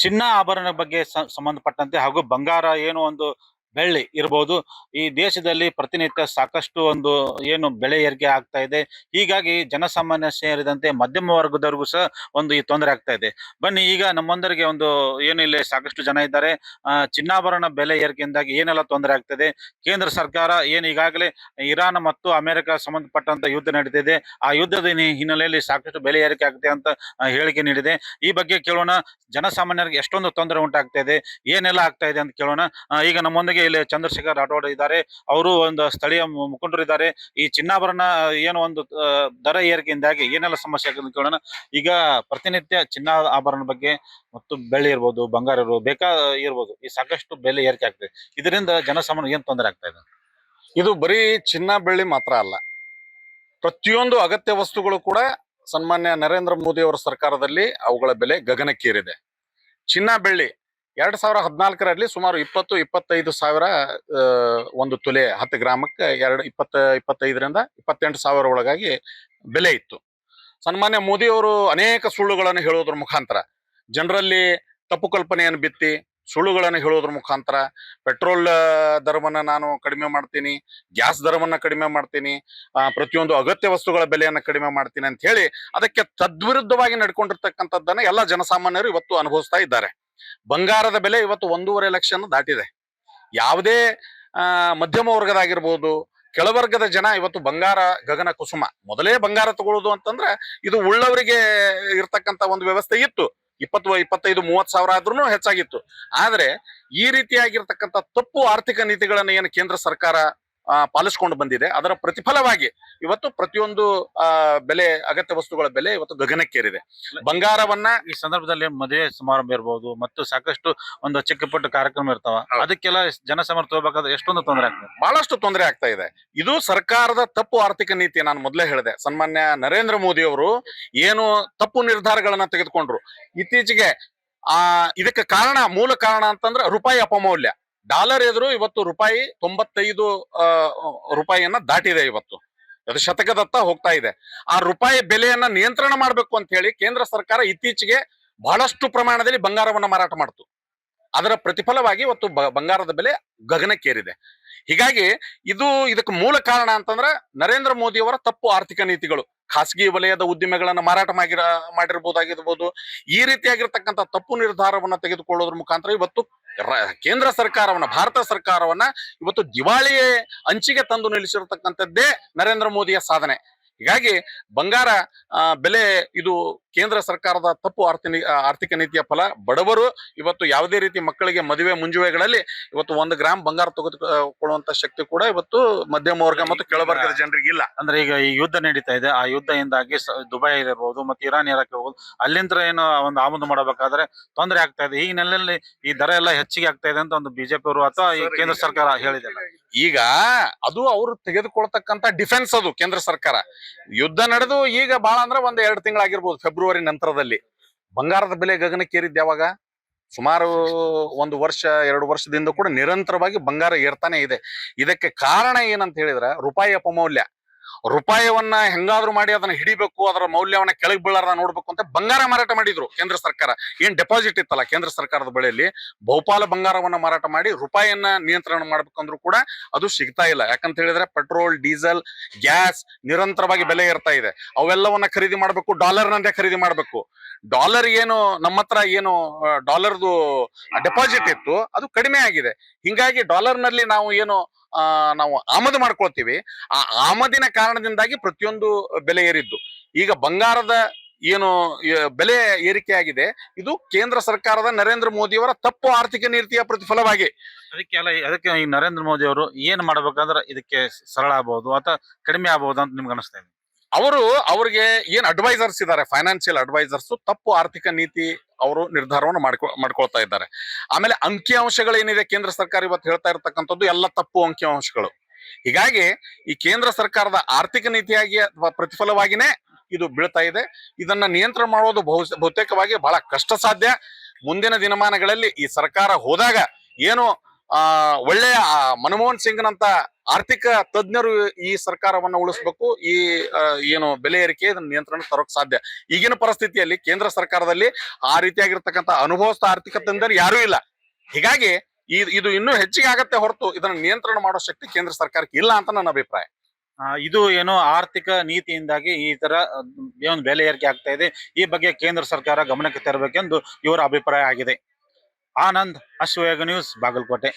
ಚಿನ್ನ ಆಭರಣ ಬಗ್ಗೆ ಸಂಬಂಧಪಟ್ಟಂತೆ ಹಾಗೂ ಬಂಗಾರ ಏನು ಒಂದು ಬೆಳ್ಳಿ ಇರಬಹುದು. ಈ ದೇಶದಲ್ಲಿ ಪ್ರತಿನಿತ್ಯ ಸಾಕಷ್ಟು ಒಂದು ಏನು ಬೆಲೆ ಏರಿಕೆ ಆಗ್ತಾ ಇದೆ. ಹೀಗಾಗಿ ಜನಸಾಮಾನ್ಯ ಸೇರಿದಂತೆ ಮಧ್ಯಮ ವರ್ಗದವರಿಗೂ ಸಹ ಒಂದು ಈ ತೊಂದರೆ ಆಗ್ತಾ ಇದೆ. ಬನ್ನಿ ಈಗ ನಮ್ಮೊಂದರಿಗೆ ಒಂದು ಏನು ಇಲ್ಲಿ ಸಾಕಷ್ಟು ಜನ ಇದ್ದಾರೆ. ಚಿನ್ನಾಭರಣ ಬೆಲೆ ಏರಿಕೆಯಿಂದಾಗಿ ಏನೆಲ್ಲ ತೊಂದರೆ ಆಗ್ತದೆ, ಕೇಂದ್ರ ಸರ್ಕಾರ ಏನು ಈಗಾಗಲೇ ಇರಾನ್ ಮತ್ತು ಅಮೆರಿಕ ಸಂಬಂಧಪಟ್ಟಂತ ಯುದ್ಧ ನಡೀತಿದೆ, ಆ ಯುದ್ಧದ ಹಿನ್ನೆಲೆಯಲ್ಲಿ ಸಾಕಷ್ಟು ಬೆಲೆ ಏರಿಕೆ ಆಗುತ್ತೆ ಅಂತ ಹೇಳಿಕೆ ನೀಡಿದೆ. ಈ ಬಗ್ಗೆ ಕೇಳೋಣ. ಜನಸಾಮಾನ್ಯರಿಗೆ ಎಷ್ಟೊಂದು ತೊಂದರೆ ಉಂಟಾಗ್ತಾ ಇದೆ, ಏನೆಲ್ಲ ಆಗ್ತಾ ಇದೆ ಅಂತ ಕೇಳೋಣ. ಈಗ ನಮ್ಮೊಂದಿಗೆ ಇಲ್ಲಿ ಚಂದ್ರಶೇಖರ್ ರಾಠೋಡ್ ಇದ್ದಾರೆ. ಅವರು ಒಂದು ಸ್ಥಳೀಯ ಮುಖಂಡರು ಇದ್ದಾರೆ. ಈ ಚಿನ್ನಾಭರಣ ಏನು ಒಂದು ದರ ಏರಿಕೆಯಿಂದಾಗಿ ಏನೆಲ್ಲ ಸಮಸ್ಯೆ ಆಗಿದೆ ಅಂತ ಕೇಳೋಣ. ಈಗ ಪ್ರತಿನಿತ್ಯ ಚಿನ್ನ ಆಭರಣ ಬಗ್ಗೆ ಮತ್ತು ಬೆಳ್ಳಿ ಇರ್ಬೋದು, ಬಂಗಾರ ಇರ್ಬೋದು, ಇರ್ಬೋದು, ಈ ಸಾಕಷ್ಟು ಬೆಲೆ ಏರಿಕೆ ಆಗ್ತದೆ. ಇದರಿಂದ ಜನಸಾಮಾನ್ಯ ಏನ್ ತೊಂದರೆ ಆಗ್ತಾ ಇದೆ? ಇದು ಬರೀ ಚಿನ್ನ ಬೆಳ್ಳಿ ಮಾತ್ರ ಅಲ್ಲ, ಪ್ರತಿಯೊಂದು ಅಗತ್ಯ ವಸ್ತುಗಳು ಕೂಡ ಸನ್ಮಾನ್ಯ ನರೇಂದ್ರ ಮೋದಿ ಅವರ ಸರ್ಕಾರದಲ್ಲಿ ಅವುಗಳ ಬೆಲೆ ಗಗನಕ್ಕೇರಿದೆ. ಚಿನ್ನ ಬೆಳ್ಳಿ 2014ರಲ್ಲಿ ಸುಮಾರು 20-25 ಸಾವಿರ ಒಂದು ತೊಲೆ 10 ಗ್ರಾಮಕ್ಕೆ 25ರಿಂದ 28 ಸಾವಿರ ಒಳಗಾಗಿ ಬೆಲೆ ಇತ್ತು. ಸನ್ಮಾನ್ಯ ಮೋದಿ ಅವರು ಅನೇಕ ಸುಳ್ಳುಗಳನ್ನು ಹೇಳೋದ್ರ ಮುಖಾಂತರ ಜನರಲ್ಲಿ ತಪ್ಪು ಕಲ್ಪನೆಯನ್ನು ಬಿತ್ತಿ ಸುಳ್ಳುಗಳನ್ನು ಹೇಳೋದ್ರ ಮುಖಾಂತರ ಪೆಟ್ರೋಲ್ ದರವನ್ನ ನಾನು ಕಡಿಮೆ ಮಾಡ್ತೀನಿ, ಗ್ಯಾಸ್ ದರವನ್ನ ಕಡಿಮೆ ಮಾಡ್ತೀನಿ, ಪ್ರತಿಯೊಂದು ಅಗತ್ಯ ವಸ್ತುಗಳ ಬೆಲೆಯನ್ನ ಕಡಿಮೆ ಮಾಡ್ತೀನಿ ಅಂತ ಹೇಳಿ ಅದಕ್ಕೆ ತದ್ವಿರುದ್ಧವಾಗಿ ನಡ್ಕೊಂಡಿರ್ತಕ್ಕಂಥದ್ದನ್ನ ಎಲ್ಲ ಜನಸಾಮಾನ್ಯರು ಇವತ್ತು ಅನುಭವಿಸ್ತಾ ಇದ್ದಾರೆ. ಬಂಗಾರದ ಬೆಲೆ ಇವತ್ತು 1.5 ಲಕ್ಷ ದಾಟಿದೆ. ಯಾವುದೇ ಮಧ್ಯಮ ವರ್ಗದಾಗಿರ್ಬೋದು, ಕೆಳವರ್ಗದ ಜನ ಇವತ್ತು ಬಂಗಾರ ಗಗನ ಕುಸುಮ. ಮೊದಲೇ ಬಂಗಾರ ತಗೊಳ್ಳೋದು ಅಂತಂದ್ರೆ ಇದು ಉಳ್ಳವರಿಗೆ ಇರ್ತಕ್ಕಂಥ ಒಂದು ವ್ಯವಸ್ಥೆ ಇತ್ತು. 20-25-30 ಸಾವಿರ ಆದ್ರೂ ಹೆಚ್ಚಾಗಿತ್ತು. ಆದ್ರೆ ಈ ರೀತಿಯಾಗಿರ್ತಕ್ಕಂಥ ತಪ್ಪು ಆರ್ಥಿಕ ನೀತಿಗಳನ್ನ ಏನು ಕೇಂದ್ರ ಸರ್ಕಾರ ಪಾಲಿಸ್ಕೊಂಡು ಬಂದಿದೆ, ಅದರ ಪ್ರತಿಫಲವಾಗಿ ಇವತ್ತು ಪ್ರತಿಯೊಂದು ಬೆಲೆ ಅಗತ್ಯ ವಸ್ತುಗಳ ಬೆಲೆ ಇವತ್ತು ಗಗನಕ್ಕೇರಿದೆ. ಬಂಗಾರವನ್ನ ಈ ಸಂದರ್ಭದಲ್ಲಿ ಮದುವೆ ಸಮಾರಂಭ ಇರ್ಬೋದು ಮತ್ತು ಸಾಕಷ್ಟು ಒಂದು ಚಿಕ್ಕ ಪುಟ್ಟ ಕಾರ್ಯಕ್ರಮ ಇರ್ತಾವ, ಅದಕ್ಕೆಲ್ಲ ಜನಸಾಮಾನ್ಯ ತಗೋಬೇಕಾದ್ರೆ ಎಷ್ಟೊಂದು ತೊಂದರೆ ಆಗ್ತದೆ, ಬಹಳಷ್ಟು ತೊಂದರೆ ಆಗ್ತಾ ಇದೆ. ಇದು ಸರ್ಕಾರದ ತಪ್ಪು ಆರ್ಥಿಕ ನೀತಿ. ನಾನು ಮೊದಲೇ ಹೇಳಿದೆ, ಸನ್ಮಾನ್ಯ ನರೇಂದ್ರ ಮೋದಿ ಅವರು ಏನು ತಪ್ಪು ನಿರ್ಧಾರಗಳನ್ನ ತೆಗೆದುಕೊಂಡ್ರು. ಇತ್ತೀಚೆಗೆ ಇದಕ್ಕೆ ಮೂಲ ಕಾರಣ ಅಂತಂದ್ರೆ ರೂಪಾಯಿ ಅಪಮೌಲ್ಯ. ಡಾಲರ್ ಎದುರು ಇವತ್ತು ರೂಪಾಯಿ 95 ರೂಪಾಯಿಯನ್ನ ದಾಟಿದೆ. ಇವತ್ತು ಅದು ಶತಕದತ್ತ ಹೋಗ್ತಾ ಇದೆ. ಆ ರೂಪಾಯಿ ಬೆಲೆಯನ್ನ ನಿಯಂತ್ರಣ ಮಾಡಬೇಕು ಅಂತ ಹೇಳಿ ಕೇಂದ್ರ ಸರ್ಕಾರ ಇತ್ತೀಚೆಗೆ ಬಹಳಷ್ಟು ಪ್ರಮಾಣದಲ್ಲಿ ಬಂಗಾರವನ್ನ ಮಾರಾಟ ಮಾಡ್ತು. ಅದರ ಪ್ರತಿಫಲವಾಗಿ ಇವತ್ತು ಬಂಗಾರದ ಬೆಲೆ ಗಗನಕ್ಕೇರಿದೆ. ಹೀಗಾಗಿ ಇದಕ್ಕೆ ಮೂಲ ಕಾರಣ ಅಂತಂದ್ರೆ ನರೇಂದ್ರ ಮೋದಿ ಅವರ ತಪ್ಪು ಆರ್ಥಿಕ ನೀತಿಗಳು. ಖಾಸಗಿ ವಲಯದ ಉದ್ದಿಮೆಗಳನ್ನ ಮಾರಾಟ ಮಾಡಿರ್ಬೋದಾಗಿರ್ಬೋದು. ಈ ರೀತಿಯಾಗಿರ್ತಕ್ಕಂಥ ತಪ್ಪು ನಿರ್ಧಾರವನ್ನ ತೆಗೆದುಕೊಳ್ಳೋದ್ರ ಮುಖಾಂತರ ಇವತ್ತು ಕೇಂದ್ರ ಸರ್ಕಾರವನ್ನ, ಭಾರತ ಸರ್ಕಾರವನ್ನ ಇವತ್ತು ದಿವಾಳಿಯೇ ಅಂಚಿಗೆ ತಂದು ನಿಲ್ಲಿಸಿರತಕ್ಕಂಥದ್ದೇ ನರೇಂದ್ರ ಮೋದಿಯ ಸಾಧನೆ. ಹೀಗಾಗಿ ಬಂಗಾರ ಬೆಲೆ ಇದು ಕೇಂದ್ರ ಸರ್ಕಾರದ ತಪ್ಪು ಆರ್ಥಿಕ ನೀತಿಯ ಫಲ. ಬಡವರು ಇವತ್ತು ಯಾವುದೇ ರೀತಿ ಮಕ್ಕಳಿಗೆ ಮದುವೆ ಮುಂಜುವೆಗಳಲ್ಲಿ ಇವತ್ತು 1 ಗ್ರಾಮ್ ಬಂಗಾರ ತೆಗೆದುಕೊಳ್ಳುವಂತ ಶಕ್ತಿ ಕೂಡ ಇವತ್ತು ಮಧ್ಯಮ ವರ್ಗ ಮತ್ತು ಕೆಳವರ್ಗದ ಜನರಿಗೆ ಇಲ್ಲ. ಅಂದ್ರೆ ಈಗ ಈ ಯುದ್ಧ ನಡೀತಾ ಇದೆ, ಆ ಯುದ್ಧದಿಂದಾಗಿ ದುಬೈ ಇರಬಹುದು ಮತ್ತು ಇರಾನ್ ಇರಾಕ್ ಇರಬಹುದು, ಅಲ್ಲಿಂದ ಏನು ಒಂದು ಆಮದು ಮಾಡಬೇಕಾದ್ರೆ ತೊಂದರೆ ಆಗ್ತಾ ಇದೆ. ಈ ನೆಲೆಯಲ್ಲಿ ಈ ದರ ಎಲ್ಲ ಹೆಚ್ಚಿಗೆ ಆಗ್ತಾ ಇದೆ ಅಂತ ಒಂದು ಬಿಜೆಪಿ ಅವರು ಅಥವಾ ಈ ಕೇಂದ್ರ ಸರ್ಕಾರ ಹೇಳಿದೆ. ಈಗ ಅದು ಅವರು ತೆಗೆದುಕೊಳ್ತಕ್ಕಂತ ಡಿಫೆನ್ಸ್. ಅದು ಕೇಂದ್ರ ಸರ್ಕಾರ ಯುದ್ಧ ನಡೆದು ಈಗ ಬಹಳ ಅಂದ್ರೆ 1-2 ತಿಂಗಳಾಗಿರ್ಬೋದು. ಫೆಬ್ರವರಿ ನಂತರದಲ್ಲಿ ಬಂಗಾರದ ಬೆಲೆ ಗಗನಕ್ಕೇರಿದ್ದು ಯಾವಾಗ? ಸುಮಾರು 1 ವರ್ಷ 2 ವರ್ಷದಿಂದ ಕೂಡ ನಿರಂತರವಾಗಿ ಬಂಗಾರ ಏರ್ತಾನೆ ಇದೆ. ಇದಕ್ಕೆ ಕಾರಣ ಏನಂತ ಹೇಳಿದ್ರೆ ರೂಪಾಯಿ ಅಪಮೌಲ್ಯ. ರೂಪಾಯವನ್ನ ಹೆಂಗಾದ್ರೂ ಮಾಡಿ ಅದನ್ನ ಹಿಡಿಬೇಕು, ಅದರ ಮೌಲ್ಯವನ್ನ ಕೆಳಗೆ ಬೀಳಾರ್ದ ನೋಡ್ಬೇಕು ಅಂತ ಬಂಗಾರ ಮಾರಾಟ ಮಾಡಿದ್ರು ಕೇಂದ್ರ ಸರ್ಕಾರ. ಏನ್ ಡೆಪಾಸಿಟ್ ಇತ್ತಲ್ಲ ಕೇಂದ್ರ ಸರ್ಕಾರದ ಬಳಿಯಲ್ಲಿ, ಬಹುಪಾಲ ಬಂಗಾರವನ್ನ ಮಾರಾಟ ಮಾಡಿ ರೂಪಾಯಿಯನ್ನ ನಿಯಂತ್ರಣ ಮಾಡ್ಬೇಕಂದ್ರೂ ಕೂಡ ಅದು ಸಿಗ್ತಾ ಇಲ್ಲ. ಯಾಕಂತ ಹೇಳಿದ್ರೆ ಪೆಟ್ರೋಲ್, ಡೀಸೆಲ್, ಗ್ಯಾಸ್ ನಿರಂತರವಾಗಿ ಬೆಲೆ ಏರ್ತಾ ಇದೆ. ಅವೆಲ್ಲವನ್ನ ಖರೀದಿ ಮಾಡ್ಬೇಕು, ಡಾಲರ್ನಂದೇ ಖರೀದಿ ಮಾಡ್ಬೇಕು. ಡಾಲರ್ ಏನು ನಮ್ಮ ಹತ್ರ ಏನು ಡಾಲರ್ದು ಡೆಪಾಸಿಟ್ ಇತ್ತು ಅದು ಕಡಿಮೆ ಆಗಿದೆ. ಹಿಂಗಾಗಿ ಡಾಲರ್ನಲ್ಲಿ ನಾವು ಆಮದು ಮಾಡ್ಕೊಳ್ತೀವಿ. ಆ ಆಮದಿನ ಕಾರಣದಿಂದಾಗಿ ಪ್ರತಿಯೊಂದು ಬೆಲೆ ಏರಿದ್ದು. ಈಗ ಬಂಗಾರದ ಏನು ಬೆಲೆ ಏರಿಕೆ ಆಗಿದೆ, ಇದು ಕೇಂದ್ರ ಸರ್ಕಾರದ ನರೇಂದ್ರ ಮೋದಿ ಅವರ ತಪ್ಪು ಆರ್ಥಿಕ ನೀತಿಯ ಪ್ರತಿಫಲವಾಗಿ. ಅದಕ್ಕೆ ಈ ನರೇಂದ್ರ ಮೋದಿ ಅವರು ಏನ್ ಮಾಡ್ಬೇಕಂದ್ರೆ ಇದಕ್ಕೆ ಸರಳ ಆಗ್ಬಹುದು ಅಥವಾ ಕಡಿಮೆ ಆಗ್ಬಹುದು ಅಂತ ನಿಮ್ಗೆ ಅನಿಸ್ತಾ ಇದೆ? ಅವ್ರಿಗೆ ಏನ್ ಅಡ್ವೈಸರ್ಸ್ ಇದ್ದಾರೆ, ಫೈನಾನ್ಷಿಯಲ್ ಅಡ್ವೈಸರ್ಸ್, ತಪ್ಪು ಆರ್ಥಿಕ ನೀತಿ ಅವರು ನಿರ್ಧಾರವನ್ನು ಮಾಡ್ಕೊಳ್ತಾ ಇದ್ದಾರೆ. ಆಮೇಲೆ ಅಂಕಿಅಂಶಗಳು ಏನಿದೆ ಕೇಂದ್ರ ಸರ್ಕಾರ ಇವತ್ತು ಹೇಳ್ತಾ ಇರತಕ್ಕಂಥದ್ದು ಎಲ್ಲ ತಪ್ಪು ಅಂಕಿಅಂಶಗಳು. ಹೀಗಾಗಿ ಈ ಕೇಂದ್ರ ಸರ್ಕಾರದ ಆರ್ಥಿಕ ನೀತಿಯಾಗಿ ಪ್ರತಿಫಲವಾಗಿನೇ ಇದು ಬೀಳ್ತಾ ಇದೆ. ಇದನ್ನ ನಿಯಂತ್ರಣ ಮಾಡೋದು ಬಹುತೇಕವಾಗಿ ಬಹಳ ಕಷ್ಟ ಸಾಧ್ಯ. ಮುಂದಿನ ದಿನಮಾನಗಳಲ್ಲಿ ಈ ಸರ್ಕಾರ ಹೋದಾಗ ಏನು ಒಳ್ಳೆಯ ಮನಮೋಹನ್ ಸಿಂಗ್ನಂತ ಆರ್ಥಿಕ ತಜ್ಞರು ಈ ಸರ್ಕಾರವನ್ನ ಉಳಿಸ್ಬೇಕು. ಈ ಏನು ಬೆಲೆ ಏರಿಕೆ ಇದನ್ನ ನಿಯಂತ್ರಣ ತರೋಕ್ ಸಾಧ್ಯ. ಈಗಿನ ಪರಿಸ್ಥಿತಿಯಲ್ಲಿ ಕೇಂದ್ರ ಸರ್ಕಾರದಲ್ಲಿ ಆ ರೀತಿಯಾಗಿರ್ತಕ್ಕಂಥ ಅನುಭವಸ್ಥ ಆರ್ಥಿಕ ತಜ್ಞರು ಯಾರೂ ಇಲ್ಲ. ಹೀಗಾಗಿ ಇದು ಇನ್ನೂ ಹೆಚ್ಚಿಗೆ ಆಗತ್ತೆ ಹೊರತು ಇದನ್ನ ನಿಯಂತ್ರಣ ಮಾಡೋ ಶಕ್ತಿ ಕೇಂದ್ರ ಸರ್ಕಾರಕ್ಕೆ ಇಲ್ಲ ಅಂತ ನನ್ನ ಅಭಿಪ್ರಾಯ. ಇದು ಏನೋ ಆರ್ಥಿಕ ನೀತಿಯಿಂದಾಗಿ ಈ ತರ ಏನು ಬೆಲೆ ಏರಿಕೆ ಆಗ್ತಾ ಇದೆ. ಈ ಬಗ್ಗೆ ಕೇಂದ್ರ ಸರ್ಕಾರ ಗಮನಕ್ಕೆ ತರಬೇಕೆಂದು ಇವರ ಅಭಿಪ್ರಾಯ ಆಗಿದೆ. ಆನಂದ್, ಅಶ್ವವೇಗ ನ್ಯೂಸ್, ಬಾಗಲಕೋಟೆ.